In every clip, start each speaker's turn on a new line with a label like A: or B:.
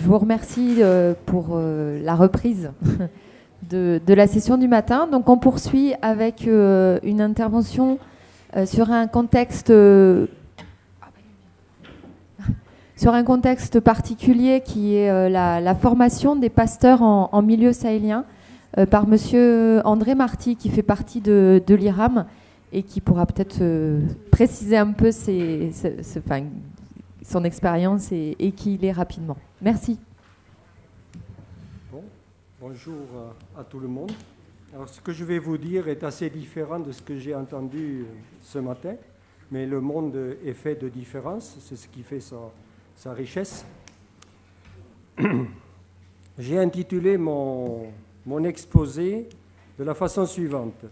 A: vous remercie pour la reprise de la session du matin. Donc on poursuit avec une intervention sur un contexte particulier qui est la formation des pasteurs en milieu sahélien par monsieur André Marty, qui fait partie de l'IRAM et qui pourra peut-être préciser un peu son expérience et qui il est rapidement. Merci.
B: Bon, bonjour à tout le monde. Alors, ce que je vais vous dire est assez différent de ce que j'ai entendu ce matin, mais le monde est fait de différences, c'est ce qui fait sa richesse. J'ai intitulé mon exposé de la façon suivante: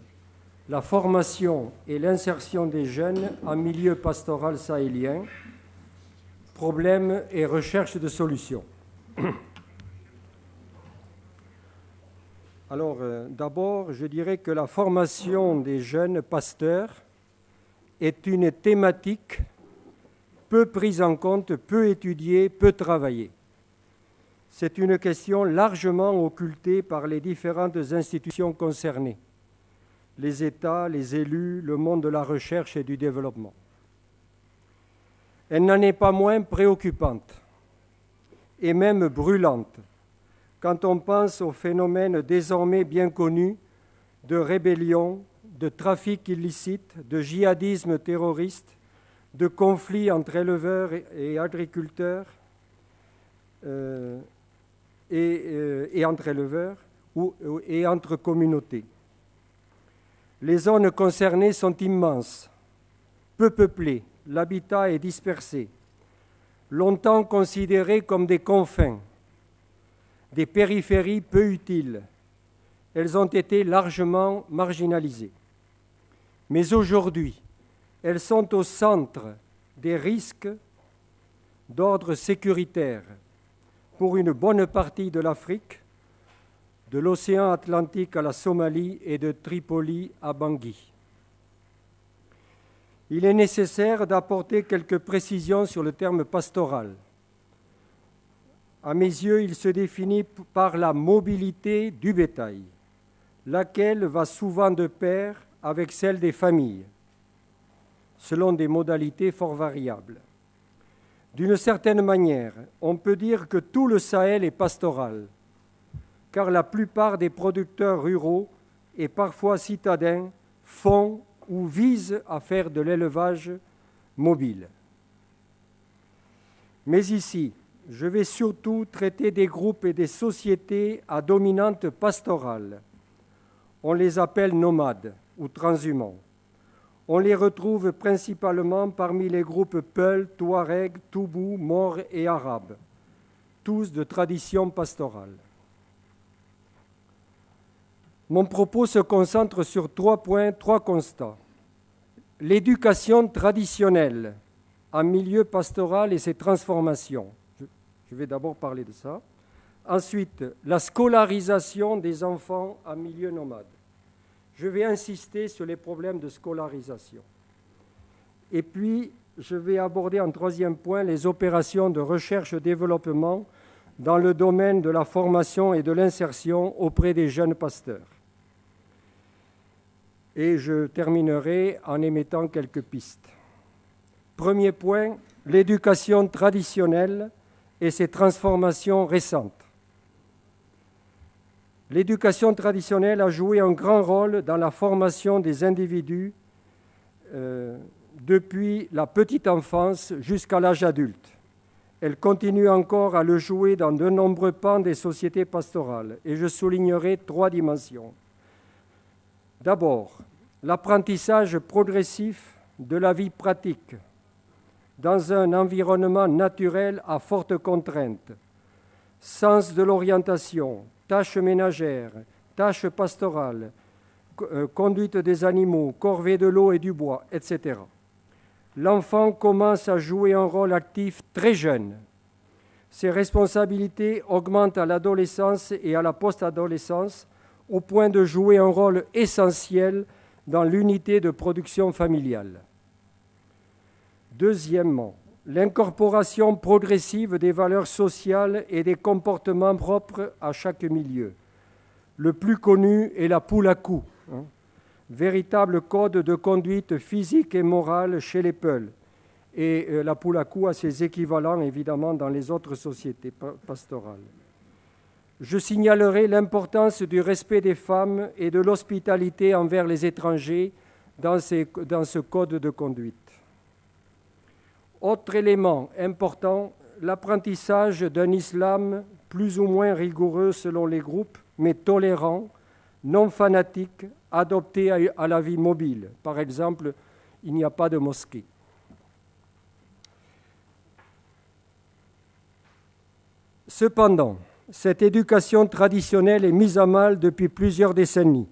B: la formation et l'insertion des jeunes en milieu pastoral sahélien, problèmes et recherche de solutions. Alors, d'abord, je dirais que la formation des jeunes pasteurs est une thématique peu prise en compte, peu étudiée, peu travaillée. C'est une question largement occultée par les différentes institutions concernées, les États, les élus, le monde de la recherche et du développement. Elle n'en est pas moins préoccupante et même brûlante quand on pense au phénomène désormais bien connu de rébellion, de trafic illicite, de djihadisme terroriste, de conflits entre éleveurs et agriculteurs et entre éleveurs et entre communautés. Les zones concernées sont immenses, peu peuplées, l'habitat est dispersé, longtemps considérées comme des confins, des périphéries peu utiles. Elles ont été largement marginalisées. Mais aujourd'hui, elles sont au centre des risques d'ordre sécuritaire pour une bonne partie de l'Afrique, de l'océan Atlantique à la Somalie et de Tripoli à Bangui. Il est nécessaire d'apporter quelques précisions sur le terme pastoral. À mes yeux, il se définit par la mobilité du bétail, laquelle va souvent de pair avec celle des familles, selon des modalités fort variables. D'une certaine manière, on peut dire que tout le Sahel est pastoral, car la plupart des producteurs ruraux et parfois citadins font ou visent à faire de l'élevage mobile. Mais ici, je vais surtout traiter des groupes et des sociétés à dominante pastorale. On les appelle nomades ou transhumants. On les retrouve principalement parmi les groupes Peul, Touareg, Toubou, Maure et Arabes, tous de tradition pastorale. Mon propos se concentre sur 3 points, 3 constats. L'éducation traditionnelle en milieu pastoral et ses transformations. Je vais d'abord parler de ça. Ensuite, la scolarisation des enfants en milieu nomade. Je vais insister sur les problèmes de scolarisation. Et puis, je vais aborder en 3e point les opérations de recherche-développement dans le domaine de la formation et de l'insertion auprès des jeunes pasteurs. Et je terminerai en émettant quelques pistes. Premier point, l'éducation traditionnelle et ses transformations récentes. L'éducation traditionnelle a joué un grand rôle dans la formation des individus depuis la petite enfance jusqu'à l'âge adulte. Elle continue encore à le jouer dans de nombreux pans des sociétés pastorales, et je soulignerai 3 dimensions. D'abord, l'apprentissage progressif de la vie pratique dans un environnement naturel à fortes contraintes, sens de l'orientation, tâches ménagères, tâches pastorales, conduite des animaux, corvée de l'eau et du bois, etc. L'enfant commence à jouer un rôle actif très jeune. Ses responsabilités augmentent à l'adolescence et à la post-adolescence au point de jouer un rôle essentiel dans l'unité de production familiale. Deuxièmement, l'incorporation progressive des valeurs sociales et des comportements propres à chaque milieu. Le plus connu est la Pulaku, véritable code de conduite physique et morale chez les Peuls. Et la Pulaku a ses équivalents, évidemment, dans les autres sociétés pastorales. Je signalerai l'importance du respect des femmes et de l'hospitalité envers les étrangers dans ce code de conduite. Autre élément important, l'apprentissage d'un islam plus ou moins rigoureux selon les groupes, mais tolérant, non fanatique, adopté à la vie mobile. Par exemple, il n'y a pas de mosquée. Cependant, cette éducation traditionnelle est mise à mal depuis plusieurs décennies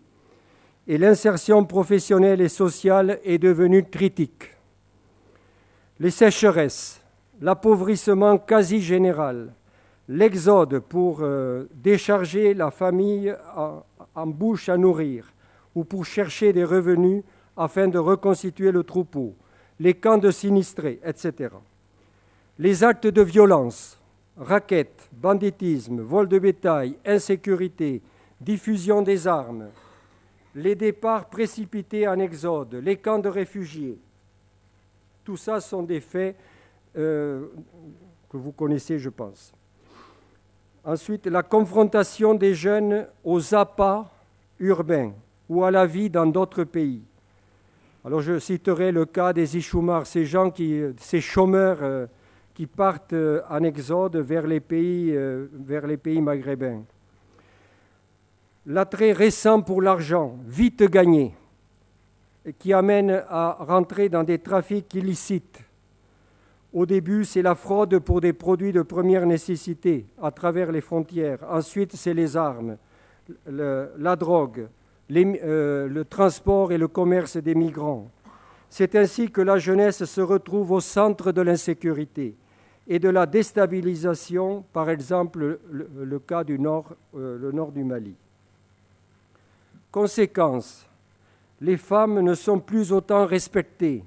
B: et l'insertion professionnelle et sociale est devenue critique. Les sécheresses, l'appauvrissement quasi général, l'exode pour décharger la famille en bouche à nourrir ou pour chercher des revenus afin de reconstituer le troupeau, les camps de sinistrés, etc. Les actes de violence, raquettes, banditisme, vol de bétail, insécurité, diffusion des armes, les départs précipités en exode, les camps de réfugiés, tout ça sont des faits que vous connaissez, je pense. Ensuite, la confrontation des jeunes aux appâts urbains ou à la vie dans d'autres pays. Alors je citerai le cas des Ichoumars, ces chômeurs qui partent en exode vers les pays maghrébins. L'attrait récent pour l'argent, vite gagné, qui amène à rentrer dans des trafics illicites. Au début, c'est la fraude pour des produits de première nécessité à travers les frontières. Ensuite, c'est les armes, la drogue, le transport et le commerce des migrants. C'est ainsi que la jeunesse se retrouve au centre de l'insécurité et de la déstabilisation, par exemple le cas du nord du Mali. Conséquence, les femmes ne sont plus autant respectées,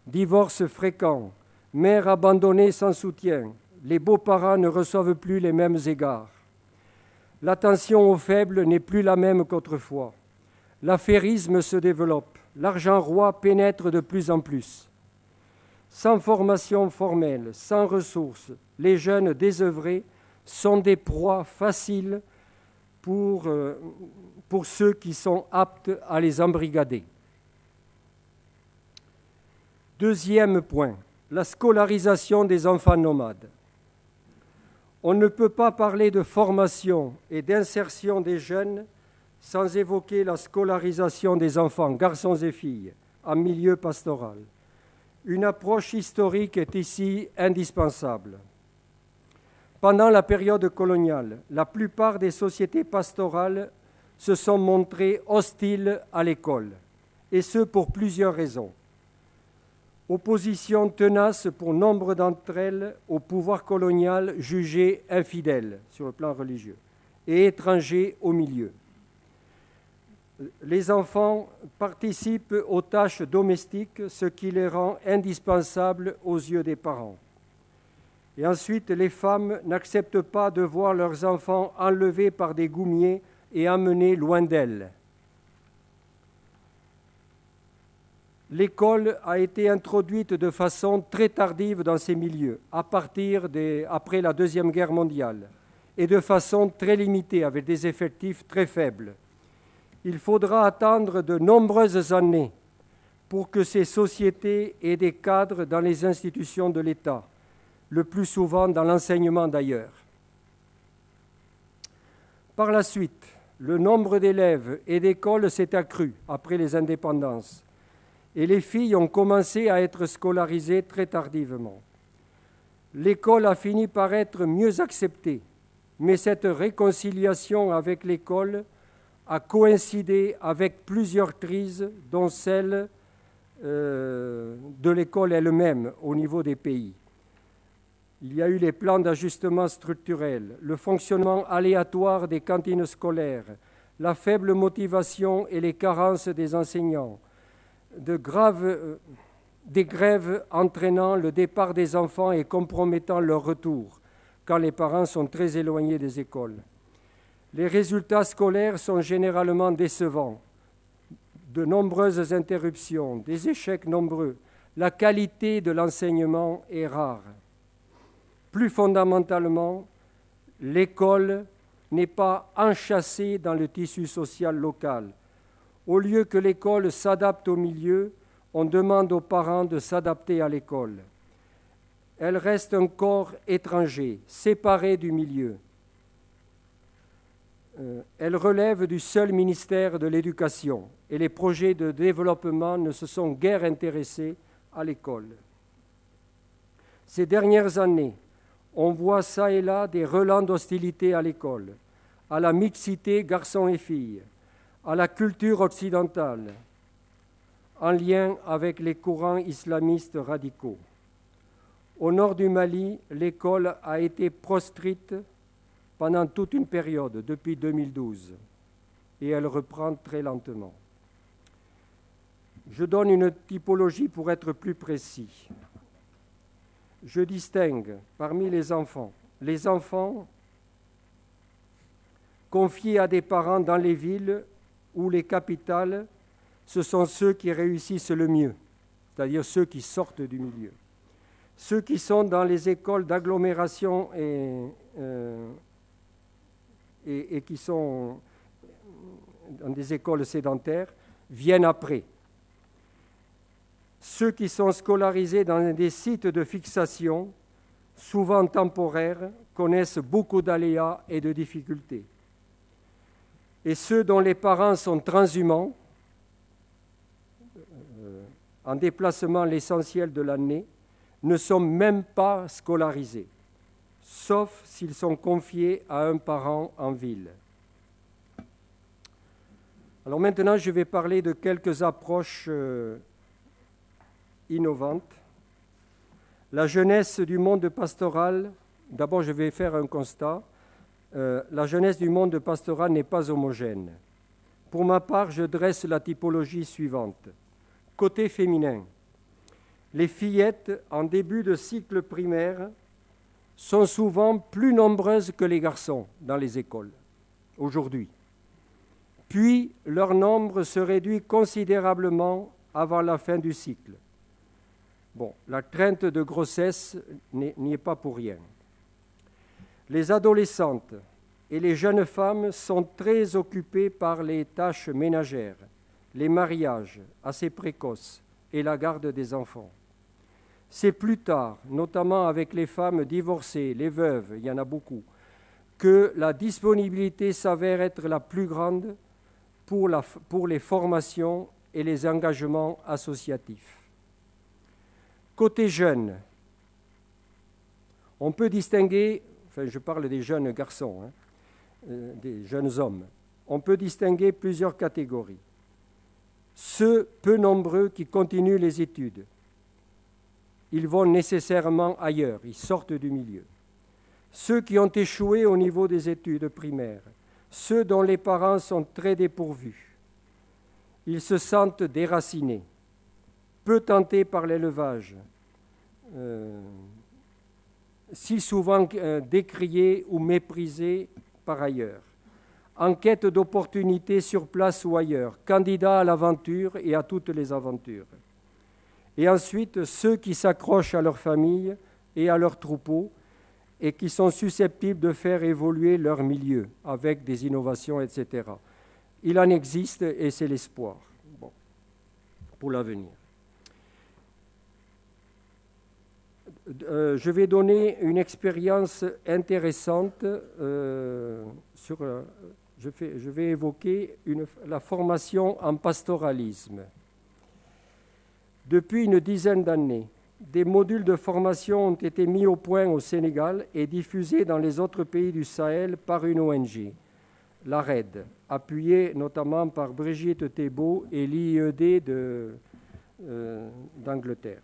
B: divorces fréquents, mères abandonnées sans soutien, les beaux-parents ne reçoivent plus les mêmes égards. L'attention aux faibles n'est plus la même qu'autrefois. L'affairisme se développe, l'argent roi pénètre de plus en plus. Sans formation formelle, sans ressources, les jeunes désœuvrés sont des proies faciles pour ceux qui sont aptes à les embrigader. Deuxième point, la scolarisation des enfants nomades. On ne peut pas parler de formation et d'insertion des jeunes sans évoquer la scolarisation des enfants, garçons et filles, en milieu pastoral. Une approche historique est ici indispensable. Pendant la période coloniale, la plupart des sociétés pastorales se sont montrées hostiles à l'école, et ce pour plusieurs raisons. Opposition tenace pour nombre d'entre elles au pouvoir colonial jugé infidèle sur le plan religieux et étranger au milieu. Les enfants participent aux tâches domestiques, ce qui les rend indispensables aux yeux des parents. Et ensuite, les femmes n'acceptent pas de voir leurs enfants enlevés par des goumiers et emmenés loin d'elles. L'école a été introduite de façon très tardive dans ces milieux, après la Deuxième Guerre mondiale, et de façon très limitée, avec des effectifs très faibles. Il faudra attendre de nombreuses années pour que ces sociétés aient des cadres dans les institutions de l'État, le plus souvent dans l'enseignement d'ailleurs. Par la suite, le nombre d'élèves et d'écoles s'est accru après les indépendances et les filles ont commencé à être scolarisées très tardivement. L'école a fini par être mieux acceptée, mais cette réconciliation avec l'école a coïncidé avec plusieurs crises, dont celle de l'école elle-même au niveau des pays. Il y a eu les plans d'ajustement structurel, le fonctionnement aléatoire des cantines scolaires, la faible motivation et les carences des enseignants, de graves des grèves entraînant le départ des enfants et compromettant leur retour quand les parents sont très éloignés des écoles. Les résultats scolaires sont généralement décevants. De nombreuses interruptions, des échecs nombreux. La qualité de l'enseignement est rare. Plus fondamentalement, l'école n'est pas enchâssée dans le tissu social local. Au lieu que l'école s'adapte au milieu, on demande aux parents de s'adapter à l'école. Elle reste un corps étranger, séparé du milieu. Elle relève du seul ministère de l'Éducation et les projets de développement ne se sont guère intéressés à l'école. Ces dernières années, on voit çà et là des relents d'hostilité à l'école, à la mixité garçons et filles, à la culture occidentale, en lien avec les courants islamistes radicaux. Au nord du Mali, l'école a été proscrite pendant toute une période, depuis 2012, et elle reprend très lentement. Je donne une typologie pour être plus précis. Je distingue parmi les enfants confiés à des parents dans les villes ou les capitales, ce sont ceux qui réussissent le mieux, c'est-à-dire ceux qui sortent du milieu. Ceux qui sont dans les écoles d'agglomération et qui sont dans des écoles sédentaires viennent après. Ceux qui sont scolarisés dans des sites de fixation, souvent temporaires, connaissent beaucoup d'aléas et de difficultés. Et ceux dont les parents sont transhumants, en déplacement l'essentiel de l'année, ne sont même pas scolarisés, sauf s'ils sont confiés à un parent en ville. Alors maintenant, je vais parler de quelques approches innovantes. La jeunesse du monde pastoral, d'abord je vais faire un constat, la jeunesse du monde pastoral n'est pas homogène. Pour ma part, je dresse la typologie suivante. Côté féminin, les fillettes en début de cycle primaire sont souvent plus nombreuses que les garçons dans les écoles aujourd'hui. Puis, leur nombre se réduit considérablement avant la fin du cycle. Bon, la crainte de grossesse n'y est pas pour rien. Les adolescentes et les jeunes femmes sont très occupées par les tâches ménagères, les mariages assez précoces et la garde des enfants. C'est plus tard, notamment avec les femmes divorcées, les veuves, il y en a beaucoup, que la disponibilité s'avère être la plus grande pour les formations et les engagements associatifs. Côté jeunes, on peut distinguer, enfin je parle des jeunes garçons, des jeunes hommes, on peut distinguer plusieurs catégories. Ceux peu nombreux qui continuent les études, ils vont nécessairement ailleurs, ils sortent du milieu. Ceux qui ont échoué au niveau des études primaires, ceux dont les parents sont très dépourvus, ils se sentent déracinés, peu tentés par l'élevage, si souvent décriés ou méprisés par ailleurs, en quête d'opportunités sur place ou ailleurs, candidats à l'aventure et à toutes les aventures. Et ensuite, ceux qui s'accrochent à leur famille et à leur troupeau et qui sont susceptibles de faire évoluer leur milieu avec des innovations, etc. Il en existe et c'est l'espoir pour l'avenir. Je vais donner une expérience intéressante. Je vais évoquer la formation en pastoralisme. Depuis une dizaine d'années, des modules de formation ont été mis au point au Sénégal et diffusés dans les autres pays du Sahel par une ONG, la RAID, appuyée notamment par Brigitte Thébault et l'IED d'Angleterre.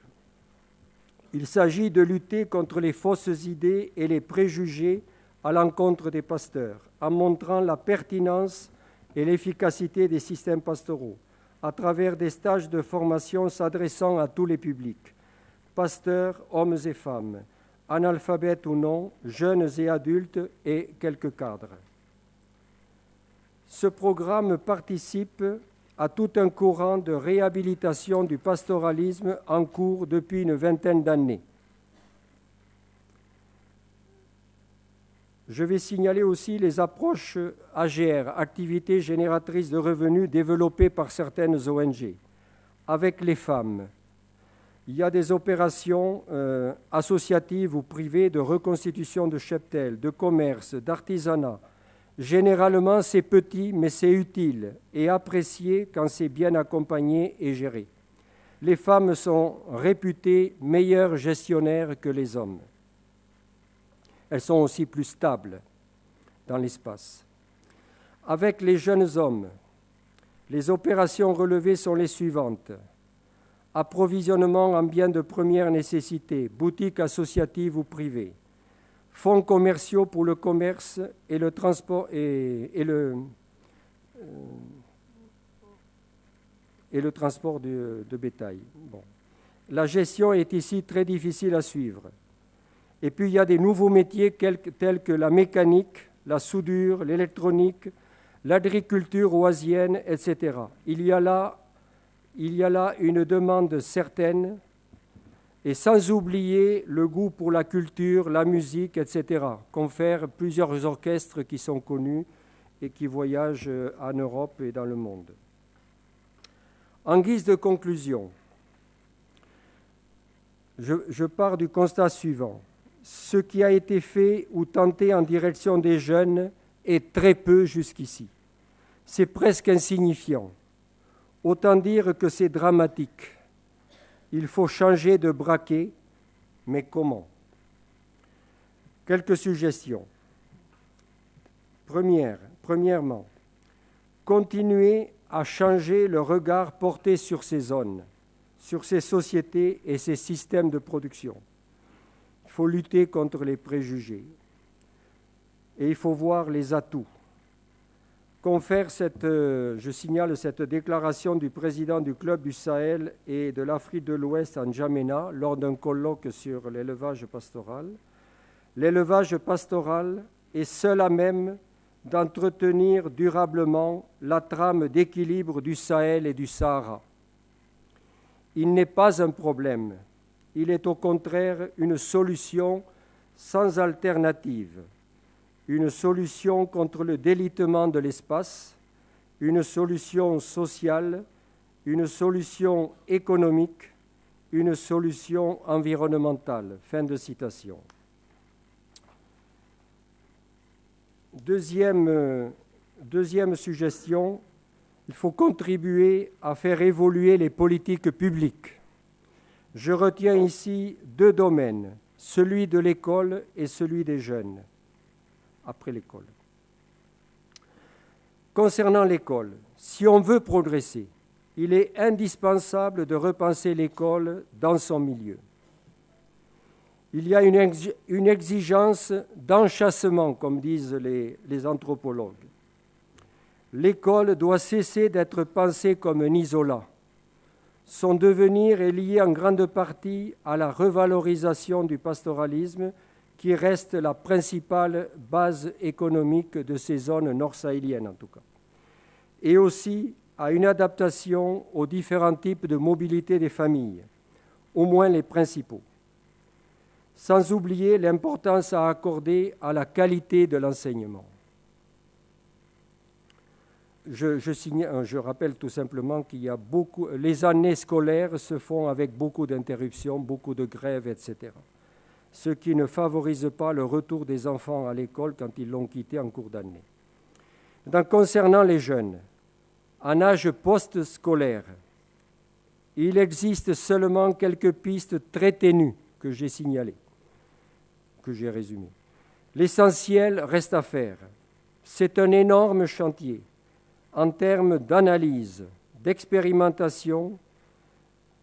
B: Il s'agit de lutter contre les fausses idées et les préjugés à l'encontre des pasteurs, en montrant la pertinence et l'efficacité des systèmes pastoraux, à travers des stages de formation s'adressant à tous les publics, pasteurs, hommes et femmes, analphabètes ou non, jeunes et adultes et quelques cadres. Ce programme participe à tout un courant de réhabilitation du pastoralisme en cours depuis une vingtaine d'années. Je vais signaler aussi les approches AGR, activités génératrices de revenus, développées par certaines ONG, avec les femmes. Il y a des opérations associatives ou privées de reconstitution de cheptels, de commerce, d'artisanat. Généralement, c'est petit, mais c'est utile et apprécié quand c'est bien accompagné et géré. Les femmes sont réputées meilleures gestionnaires que les hommes. Elles sont aussi plus stables dans l'espace. Avec les jeunes hommes, les opérations relevées sont les suivantes. Approvisionnement en biens de première nécessité, boutiques associatives ou privées, fonds commerciaux pour le commerce et le transport et le transport de bétail. Bon. La gestion est ici très difficile à suivre. Et puis il y a des nouveaux métiers tels que la mécanique, la soudure, l'électronique, l'agriculture oisienne, etc. Il y a là une demande certaine, et sans oublier le goût pour la culture, la musique, etc. Confèrent plusieurs orchestres qui sont connus et qui voyagent en Europe et dans le monde. En guise de conclusion, je pars du constat suivant. Ce qui a été fait ou tenté en direction des jeunes est très peu jusqu'ici. C'est presque insignifiant. Autant dire que c'est dramatique. Il faut changer de braquet, mais comment? Quelques suggestions. Premièrement, continuer à changer le regard porté sur ces zones, sur ces sociétés et ces systèmes de production. Il faut lutter contre les préjugés et il faut voir les atouts. Confère je signale cette déclaration du président du Club du Sahel et de l'Afrique de l'Ouest en N'Djamena lors d'un colloque sur l'élevage pastoral. L'élevage pastoral est seul à même d'entretenir durablement la trame d'équilibre du Sahel et du Sahara. Il n'est pas un problème, il est au contraire une solution sans alternative. Une solution contre le délitement de l'espace, une solution sociale, une solution économique, une solution environnementale. Fin de citation. Deuxième suggestion, il faut contribuer à faire évoluer les politiques publiques. Je retiens ici deux domaines, celui de l'école et celui des jeunes. Après l'école. Concernant l'école, si on veut progresser, il est indispensable de repenser l'école dans son milieu. Il y a une exigence d'enchâssement, comme disent les anthropologues. L'école doit cesser d'être pensée comme un isolat. Son devenir est lié en grande partie à la revalorisation du pastoralisme qui reste la principale base économique de ces zones nord-sahéliennes en tout cas, et aussi à une adaptation aux différents types de mobilité des familles, au moins les principaux, sans oublier l'importance à accorder à la qualité de l'enseignement. Je rappelle tout simplement qu'il y a les années scolaires se font avec beaucoup d'interruptions, beaucoup de grèves, etc., ce qui ne favorise pas le retour des enfants à l'école quand ils l'ont quitté en cours d'année. Concernant les jeunes, en âge post-scolaire, il existe seulement quelques pistes très ténues que j'ai signalées, que j'ai résumées. L'essentiel reste à faire. C'est un énorme chantier en termes d'analyse, d'expérimentation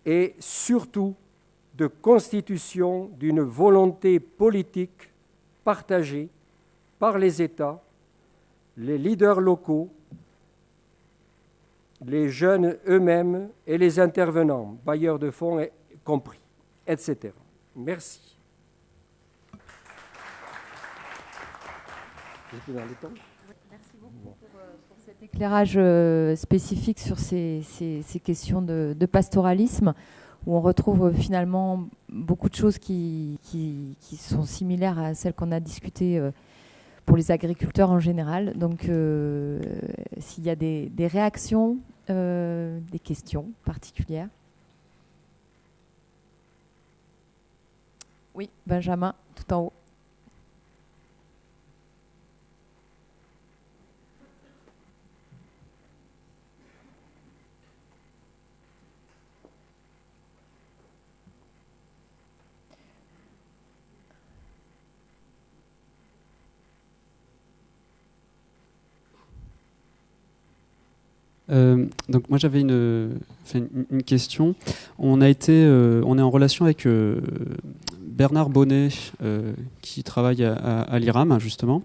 B: et surtout de constitution d'une volonté politique partagée par les États, les leaders locaux, les jeunes eux-mêmes et les intervenants, bailleurs de fonds compris, etc. Merci.
A: Merci beaucoup pour cet éclairage spécifique sur ces questions de pastoralisme, où on retrouve finalement beaucoup de choses qui sont similaires à celles qu'on a discutées pour les agriculteurs en général. Donc, s'il y a des réactions, des questions particulières. Oui, Benjamin, tout en haut.
C: Donc moi j'avais une question. On est en relation avec Bernard Bonnet qui travaille à l'IRAM justement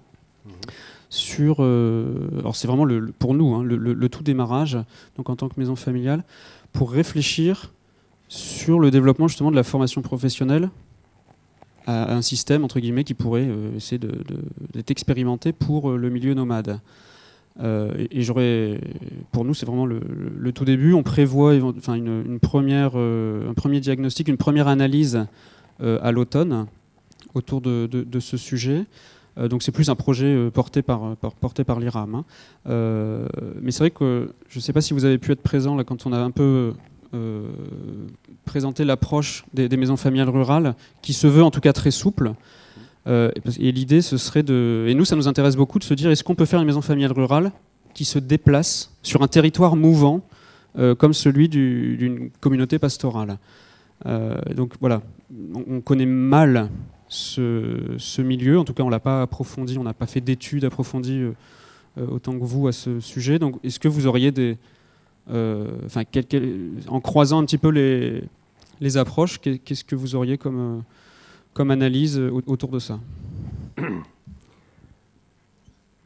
C: sur. Alors c'est vraiment pour nous hein, le tout démarrage, donc en tant que maison familiale, pour réfléchir sur le développement justement de la formation professionnelle à un système entre guillemets qui pourrait essayer d'être expérimenté pour le milieu nomade. Et pour nous, c'est vraiment le tout début. On prévoit enfin, un premier diagnostic, une première analyse à l'automne autour de ce sujet. Donc c'est plus un projet porté par l'IRAM. Hein. Mais c'est vrai que je ne sais pas si vous avez pu être présent là, quand on a un peu présenté l'approche des maisons familiales rurales, qui se veut en tout cas très souple. Et l'idée, ce serait et nous, ça nous intéresse beaucoup de se dire, est-ce qu'on peut faire une maison familiale rurale qui se déplace sur un territoire mouvant, comme celui d'une communauté pastorale. Donc voilà, on connaît mal ce milieu, en tout cas on ne l'a pas approfondi, on n'a pas fait d'études approfondies autant que vous à ce sujet. Donc est-ce que vous auriez en croisant un petit peu les approches, qu'est-ce que vous auriez comme analyse autour de ça?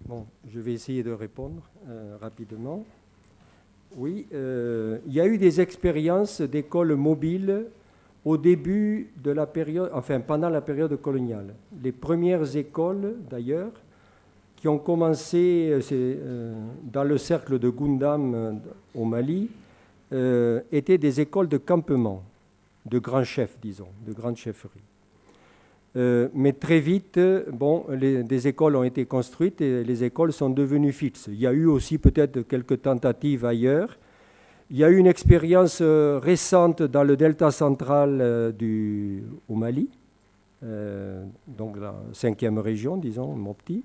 B: Bon, je vais essayer de répondre rapidement. Oui, il y a eu des expériences d'écoles mobiles au début de la période, enfin pendant la période coloniale. Les premières écoles, d'ailleurs, qui ont commencé dans le cercle de Gundam au Mali, étaient des écoles de campement, de grands chefs, disons, de grandes chefferies. Mais très vite, des écoles ont été construites et les écoles sont devenues fixes. Il y a eu aussi peut-être quelques tentatives ailleurs. Il y a eu une expérience récente dans le delta central au Mali, donc la 5e région, disons, Mopti.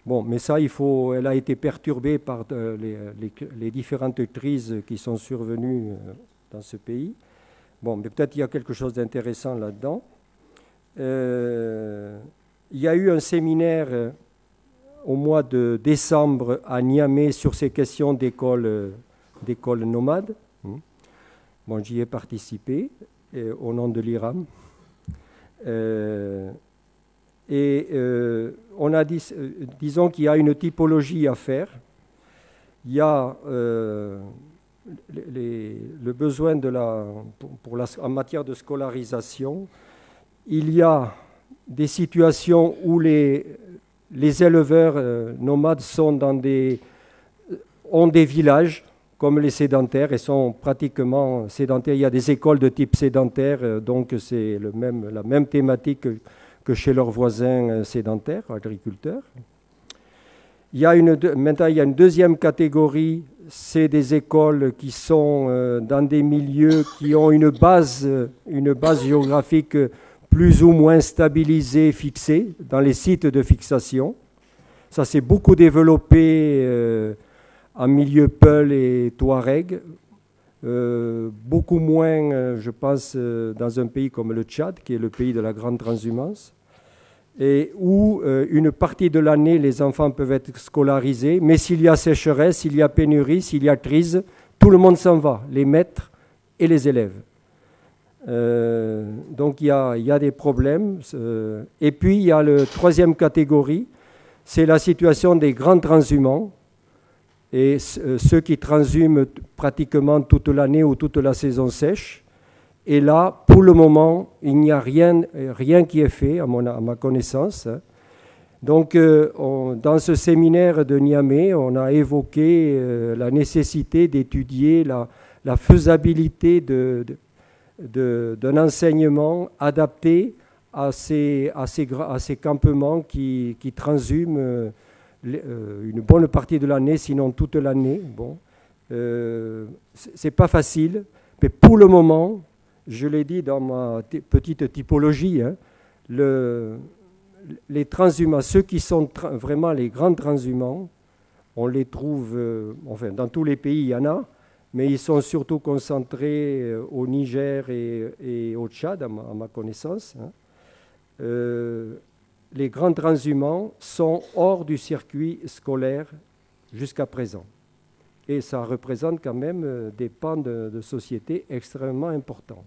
B: Bon, mais ça, elle a été perturbée par les différentes crises qui sont survenues dans ce pays. Bon, mais peut-être il y a quelque chose d'intéressant là-dedans. Il y a eu un séminaire au mois de décembre à Niamey sur ces questions d'écoles nomades. Bon, j'y ai participé au nom de l'IRAM. On a disons qu'il y a une typologie à faire. Il y a le besoin en matière de scolarisation. Il y a des situations où les éleveurs nomades ont des villages, comme les sédentaires, et sont pratiquement sédentaires. Il y a des écoles de type sédentaire, donc c'est la même thématique que chez leurs voisins sédentaires, agriculteurs. Maintenant, il y a une deuxième catégorie, c'est des écoles qui sont dans des milieux qui ont une base géographique plus ou moins stabilisée, fixée, dans les sites de fixation. Ça s'est beaucoup développé en milieu Peul et Touareg, beaucoup moins, je pense, dans un pays comme le Tchad, qui est le pays de la grande transhumance, et où une partie de l'année, les enfants peuvent être scolarisés, mais s'il y a sécheresse, s'il y a pénurie, s'il y a crise, tout le monde s'en va, les maîtres et les élèves. Donc il y a des problèmes. Et puis il y a la troisième catégorie, c'est la situation des grands transhumants et ceux qui transhument pratiquement toute l'année ou toute la saison sèche. Et là, pour le moment, il n'y a rien qui est fait, à ma connaissance. Donc, dans ce séminaire de Niamey, on a évoqué la nécessité d'étudier la faisabilité d'un enseignement adapté à ces campements qui transhument une bonne partie de l'année, sinon toute l'année. Bon, c'est pas facile, mais pour le moment, je l'ai dit dans ma petite typologie, hein, les transhumants, ceux qui sont vraiment les grands transhumants, on les trouve, enfin dans tous les pays il y en a, mais ils sont surtout concentrés au Niger et au Tchad, à ma connaissance. Hein. Les grands transhumants sont hors du circuit scolaire jusqu'à présent. Et ça représente quand même des pans de société extrêmement importants.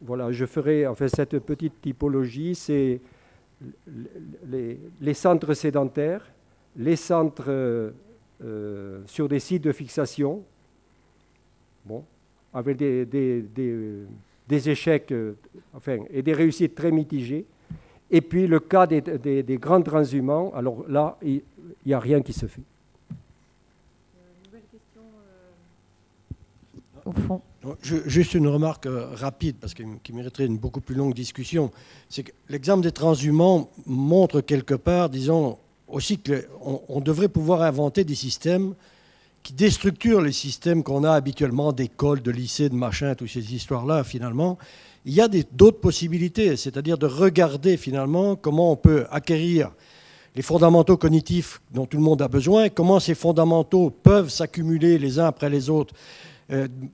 B: Voilà, je ferai enfin cette petite typologie, c'est les centres sédentaires, les centres sur des sites de fixation, bon, avec des échecs enfin, et des réussites très mitigées. Et puis le cas des grands transhumants, alors là, il n'y a rien qui se fait.
A: Nouvelle question au fond.
D: Juste une remarque rapide, parce qui mériterait une beaucoup plus longue discussion. C'est que l'exemple des transhumants montre quelque part, disons, aussi qu'on devrait pouvoir inventer des systèmes qui déstructurent les systèmes qu'on a habituellement d'écoles, de lycées, de machins, toutes ces histoires-là, finalement. Il y a d'autres possibilités, c'est-à-dire de regarder, finalement, comment on peut acquérir les fondamentaux cognitifs dont tout le monde a besoin, comment ces fondamentaux peuvent s'accumuler les uns après les autres,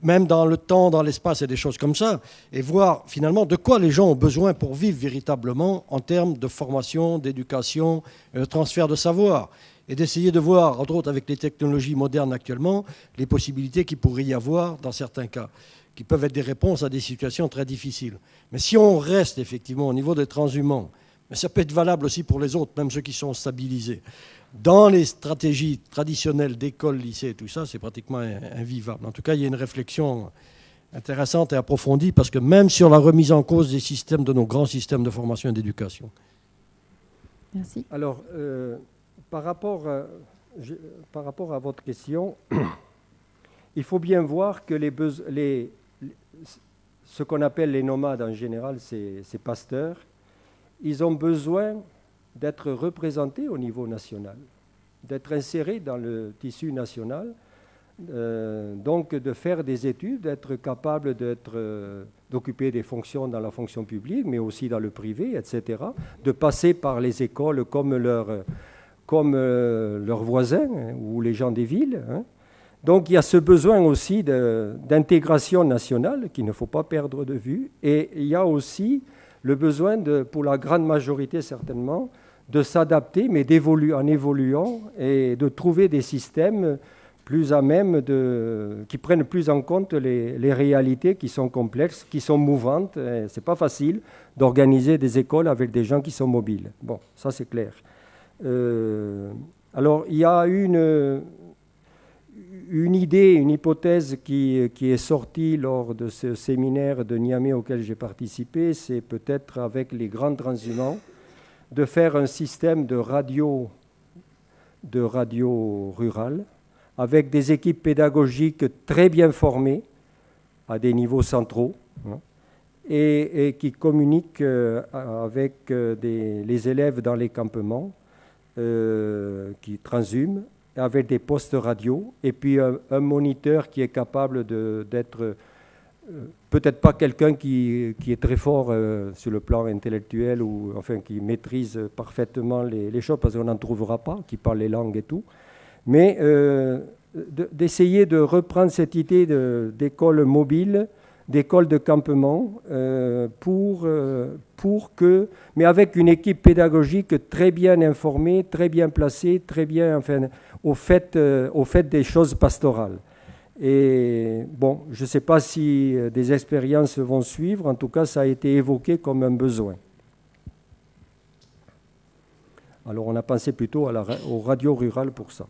D: même dans le temps, dans l'espace et des choses comme ça, et voir finalement de quoi les gens ont besoin pour vivre véritablement en termes de formation, d'éducation, de transfert de savoir, et d'essayer de voir, entre autres avec les technologies modernes actuellement, les possibilités qu'il pourrait y avoir dans certains cas, qui peuvent être des réponses à des situations très difficiles. Mais si on reste effectivement au niveau des transhumants, mais ça peut être valable aussi pour les autres, même ceux qui sont stabilisés, dans les stratégies traditionnelles d'école, lycée et tout ça, c'est pratiquement invivable. En tout cas, il y a une réflexion intéressante et approfondie, parce que même sur la remise en cause des systèmes, de nos grands systèmes de formation et d'éducation.
A: Merci.
B: Alors, par rapport à votre question, il faut bien voir que ce qu'on appelle les nomades en général, ces pasteurs, ils ont besoin d'être représentés au niveau national, d'être insérés dans le tissu national, donc de faire des études, d'être capable d'occuper des fonctions dans la fonction publique, mais aussi dans le privé, etc., de passer par les écoles comme leurs voisins, hein, ou les gens des villes. Hein. Donc il y a ce besoin aussi d'intégration nationale qu'il ne faut pas perdre de vue, et il y a aussi le besoin, pour la grande majorité certainement, de s'adapter, mais en évoluant, et de trouver des systèmes plus à même, qui prennent plus en compte les réalités qui sont complexes, qui sont mouvantes. Ce n'est pas facile d'organiser des écoles avec des gens qui sont mobiles. Bon, ça c'est clair. Alors, il y a une idée, une hypothèse qui est sortie lors de ce séminaire de Niamey auquel j'ai participé, c'est peut-être avec les grands transhumants, de faire un système de radio rurale avec des équipes pédagogiques très bien formées à des niveaux centraux, hein, et qui communiquent avec les élèves dans les campements qui transhument, avec des postes radio, et puis un moniteur qui est capable d'être peut-être pas quelqu'un qui est très fort sur le plan intellectuel, ou enfin qui maîtrise parfaitement les choses, parce qu'on n'en trouvera pas, qui parle les langues et tout, mais d'essayer de reprendre cette idée d'école mobile, d'école de campement, mais avec une équipe pédagogique très bien informée, très bien placée, très bien, enfin, au fait des choses pastorales. Et bon, je ne sais pas si des expériences vont suivre, en tout cas ça a été évoqué comme un besoin. Alors on a pensé plutôt aux radios rurales pour ça.